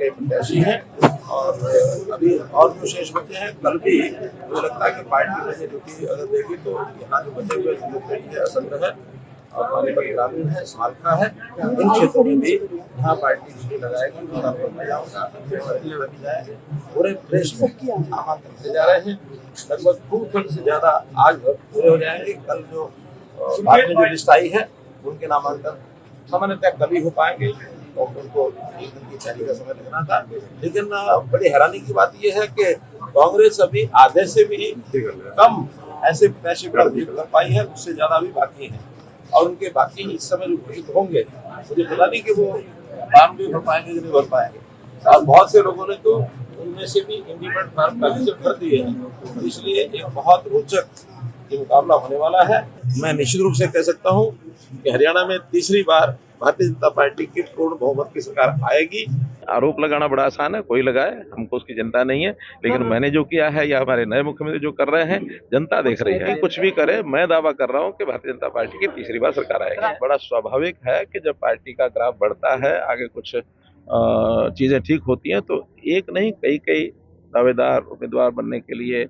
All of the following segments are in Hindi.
के प्रत्याशी हैं और अभी और जो शेष बचे हैं, कल भी मुझे लगता है कि पार्टी में क्योंकि अगर देखिए तो यहाँ जो बचे हुए जिले है, असंध है और पानीपत ग्रामीण है, सालखा है, इन क्षेत्रों में भी यहाँ पार्टी शिविर लगाएगी। पूरे प्रदेश में नामांकन किए जा रहे हैं, लगभग 2/3 से ज्यादा आज पूरे हो जाएंगे। कल जो बाद में जो लिस्ट आई है उनके नामांकन सामान्यतः कल ही हो पाएंगे और उनको एक दिन की तैयारी का समय लगना था। लेकिन बड़ी हैरानी की बात यह है कि कांग्रेस अभी आधे से भी कम ऐसे प्रत्याशी कर पाई है, उससे ज्यादा भी बाकी है और उनके बाकी इस समय जो घोषित होंगे मुझे पता नहीं कि वो फॉर्म भी भर पाएंगे कि नहीं भर पाएंगे। और बहुत से लोगों ने तो उनमें से भी इंडिपेंडेंट फॉर्म पहले से भर दिए हैं, इसलिए एक बहुत रोचक ये मुकाबला होने वाला है। मैं निश्चित रूप से कह सकता हूँ कि हरियाणा में तीसरी बार भारतीय जनता पार्टी की पूर्ण बहुमत की सरकार आएगी। आरोप लगाना बड़ा आसान है, कोई लगाए, हमको उसकी चिंता नहीं है, लेकिन मैंने जो किया है या हमारे नए मुख्यमंत्री जो कर रहे हैं, जनता देख रही है। कुछ भी करे, मैं दावा कर रहा हूं कि भारतीय जनता पार्टी की तीसरी बार सरकार आएगी। बड़ा स्वाभाविक है कि जब पार्टी का ग्राफ बढ़ता है, आगे कुछ चीजें ठीक होती हैं, तो एक नहीं कई दावेदार उम्मीदवार बनने के लिए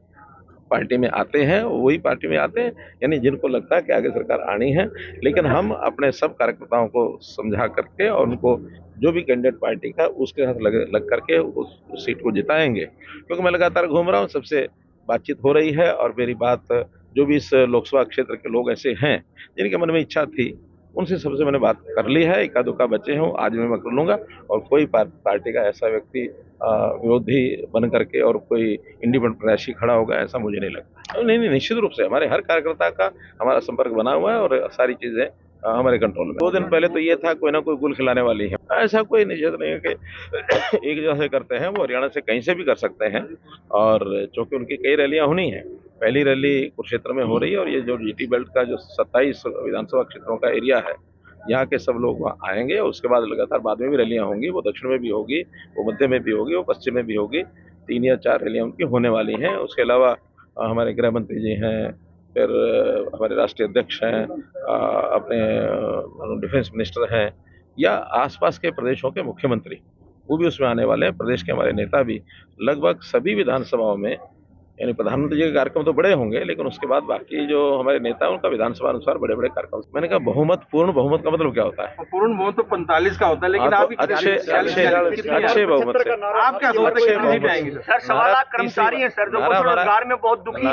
पार्टी में आते हैं, वही पार्टी में आते हैं, यानी जिनको लगता है कि आगे सरकार आनी है। लेकिन हम अपने सब कार्यकर्ताओं को समझा करके और उनको जो भी कैंडिडेट पार्टी का उसके साथ लग करके उस सीट को जिताएंगे। क्योंकि मैं लगातार घूम रहा हूँ, सबसे बातचीत हो रही है और मेरी बात जो भी इस लोकसभा क्षेत्र के लोग ऐसे हैं जिनके मन में इच्छा थी, उनसे सबसे मैंने बात कर ली है। इक्का दुक्का बचे हों, आज मैं कर लूंगा और कोई पार्टी का ऐसा व्यक्ति विरोधी बन करके और कोई इंडिपेंडेंट प्रत्याशी खड़ा होगा, ऐसा मुझे नहीं लगता। नहीं, निश्चित रूप से हमारे हर कार्यकर्ता का हमारा संपर्क बना हुआ है और सारी चीजें हमारे कंट्रोल में। 2 दिन पहले तो ये था कोई ना कोई गुल खिलाने वाली है, ऐसा कोई निश्चित नहीं है कि एक जगह से करते हैं, वो हरियाणा से कहीं से भी कर सकते हैं। और चूंकि उनकी कई रैलियां होनी है, पहली रैली कुरुक्षेत्र में हो रही है और ये जो जीटी बेल्ट का जो 27 विधानसभा क्षेत्रों का एरिया है, यहाँ के सब लोग वहाँ आएंगे और उसके बाद लगातार बाद में भी रैलियां होंगी। वो दक्षिण में भी होगी, वो मध्य में भी होगी, वो पश्चिम में भी होगी। 3 या 4 रैलियां उनकी होने वाली हैं। उसके अलावा हमारे गृह मंत्री जी हैं, फिर हमारे राष्ट्रीय अध्यक्ष हैं, अपने डिफेंस मिनिस्टर हैं या आसपास के प्रदेशों के मुख्यमंत्री, वो भी उसमें आने वाले हैं। प्रदेश के हमारे नेता भी लगभग सभी विधानसभाओं में, यानी प्रधानमंत्री जी के कार्यक्रम तो बड़े होंगे, लेकिन उसके बाद बाकी जो हमारे नेता हैं उनका विधानसभा अनुसार बड़े बड़े कार्यक्रम। मैंने कहा पूर्ण बहुमत का मतलब क्या होता है? पूर्ण बहुमत तो 45 का होता है, लेकिन आप अच्छे बहुमत से आप क्या सोचते हैं? सर 1.25 लाख कर्मचारी हैं सर, जो रोजगार में बहुत दुखी है,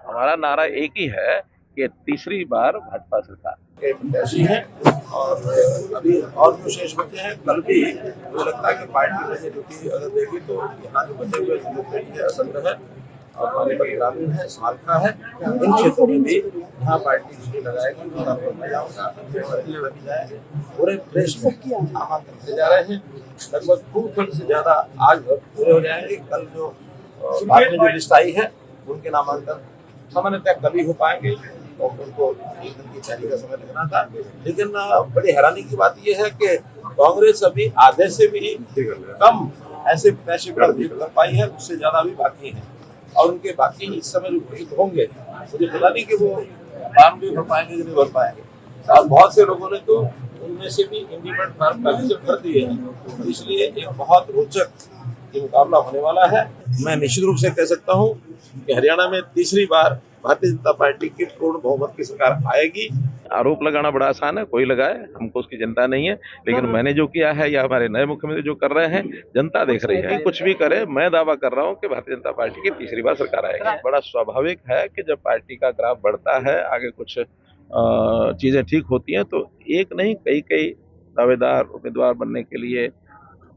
हमारा नारा एक ही है कि तीसरी बार भाजपा सरकार के प्रत्याशी हैं और अभी और जो शेष बचे हैं, कल भी मुझे लगता है कि पार्टी में क्योंकि अगर देखिए तो यहाँ जो बचे हुए जिले है, असंध है और पानीपत ग्रामीण है, सालखा है, इन क्षेत्रों में भी यहाँ पार्टी शिविर लगाएगी। पूरे प्रदेश में नामांकन किए जा रहे हैं, लगभग 2/3 से ज्यादा आज पूरे हो जाएंगे। कल जो बाद में जो लिस्ट आई है उनके नामांकन सामान्यतः कल ही हो पाएंगे और उनको एक दिन की तैयारी का समय लगना था। लेकिन बड़ी हैरानी की बात यह है कि कांग्रेस अभी आधे से भी कम ऐसे प्रत्याशी कर पाई है, उससे ज्यादा भी बाकी है और उनके बाकी इस समय जो घोषित होंगे मुझे पता नहीं कि वो फॉर्म भी भर पाएंगे कि नहीं भर पाएंगे। और बहुत से लोगों ने तो उनमें से भी इंडिपेंडेंट फॉर्म पहले से भर दिए हैं, इसलिए एक बहुत रोचक ये मुकाबला होने वाला है। मैं निश्चित रूप से कह सकता हूँ कि हरियाणा में तीसरी बार भारतीय जनता पार्टी की पूर्ण बहुमत की सरकार आएगी। आरोप लगाना बड़ा आसान है, कोई लगाए, हमको उसकी चिंता नहीं है, लेकिन मैंने जो किया है या हमारे नए मुख्यमंत्री जो कर रहे हैं, जनता देख रही है। कुछ भी करे, मैं दावा कर रहा हूं कि भारतीय जनता पार्टी की तीसरी बार सरकार आएगी। बड़ा स्वाभाविक है कि जब पार्टी का ग्राफ बढ़ता है, आगे कुछ चीजें ठीक होती हैं, तो एक नहीं कई दावेदार उम्मीदवार बनने के लिए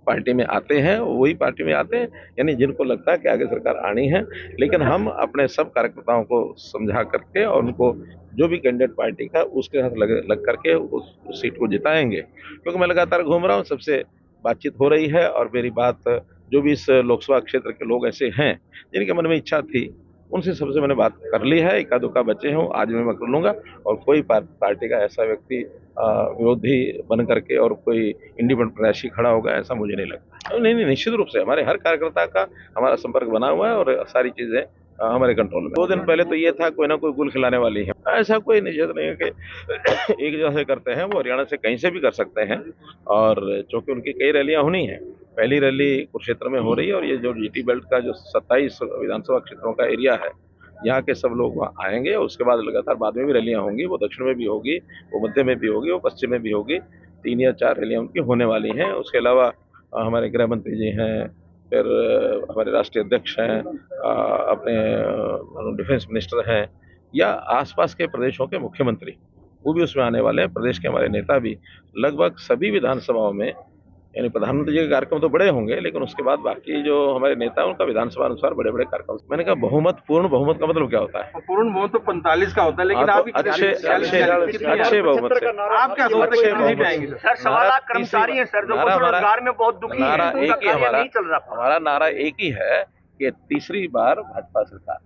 पार्टी में आते हैं, वही पार्टी में आते हैं, यानी जिनको लगता है कि आगे सरकार आनी है। लेकिन हम अपने सब कार्यकर्ताओं को समझा करके और उनको जो भी कैंडिडेट पार्टी का उसके साथ लग करके उस सीट को जिताएंगे। क्योंकि मैं लगातार घूम रहा हूँ, सबसे बातचीत हो रही है और मेरी बात जो भी इस लोकसभा क्षेत्र के लोग ऐसे हैं जिनके मन में इच्छा थी, उनसे सबसे मैंने बात कर ली है। इक्का दुक्का बचे हों, आज मैं कर लूंगा और कोई पार्टी का ऐसा व्यक्ति विरोधी बन करके और कोई इंडिपेंडेंट प्रत्याशी खड़ा होगा, ऐसा मुझे नहीं लगता। नहीं, निश्चित रूप से हमारे हर कार्यकर्ता का हमारा संपर्क बना हुआ है और सारी चीजें हमारे कंट्रोल में। 2 दिन पहले तो ये था कोई ना कोई गुल खिलाने वाली है, ऐसा कोई निश्चित नहीं है कि एक जगह से करते हैं, वो हरियाणा से कहीं से भी कर सकते हैं। और चूंकि उनकी कई रैलियां होनी है, पहली रैली कुरुक्षेत्र में हो रही है और ये जो जीटी बेल्ट का जो 27 विधानसभा क्षेत्रों का एरिया है, यहाँ के सब लोग वहाँ आएंगे और उसके बाद लगातार बाद में भी रैलियाँ होंगी। वो दक्षिण में भी होगी, वो मध्य में भी होगी, वो पश्चिम में भी होगी। 3 या 4 रैलियाँ उनकी होने वाली हैं। उसके अलावा हमारे गृह मंत्री जी हैं, फिर हमारे राष्ट्रीय अध्यक्ष हैं, अपने डिफेंस मिनिस्टर हैं, या आसपास के प्रदेशों के मुख्यमंत्री, वो भी उसमें आने वाले हैं। प्रदेश के हमारे नेता भी लगभग सभी विधानसभाओं में, यानी प्रधानमंत्री जी के कार्यक्रम तो बड़े होंगे, लेकिन उसके बाद बाकी जो हमारे नेता हैं उनका विधानसभा अनुसार बड़े बड़े कार्यक्रम। मैंने कहा बहुमत, पूर्ण बहुमत का मतलब क्या होता है? पूर्ण बहुमत तो 45 का होता है, लेकिन आप अच्छे बहुमत से आप क्या सोचते हैं कितनी सीट आएंगी सर? सर 1.25 लाख कर्मचारी हैं सर, जो रोजगार में बहुत दुखी है, नारा एक ही नहीं चल रहा। हमारा नारा एक ही है कि तीसरी बार भाजपा सरकार।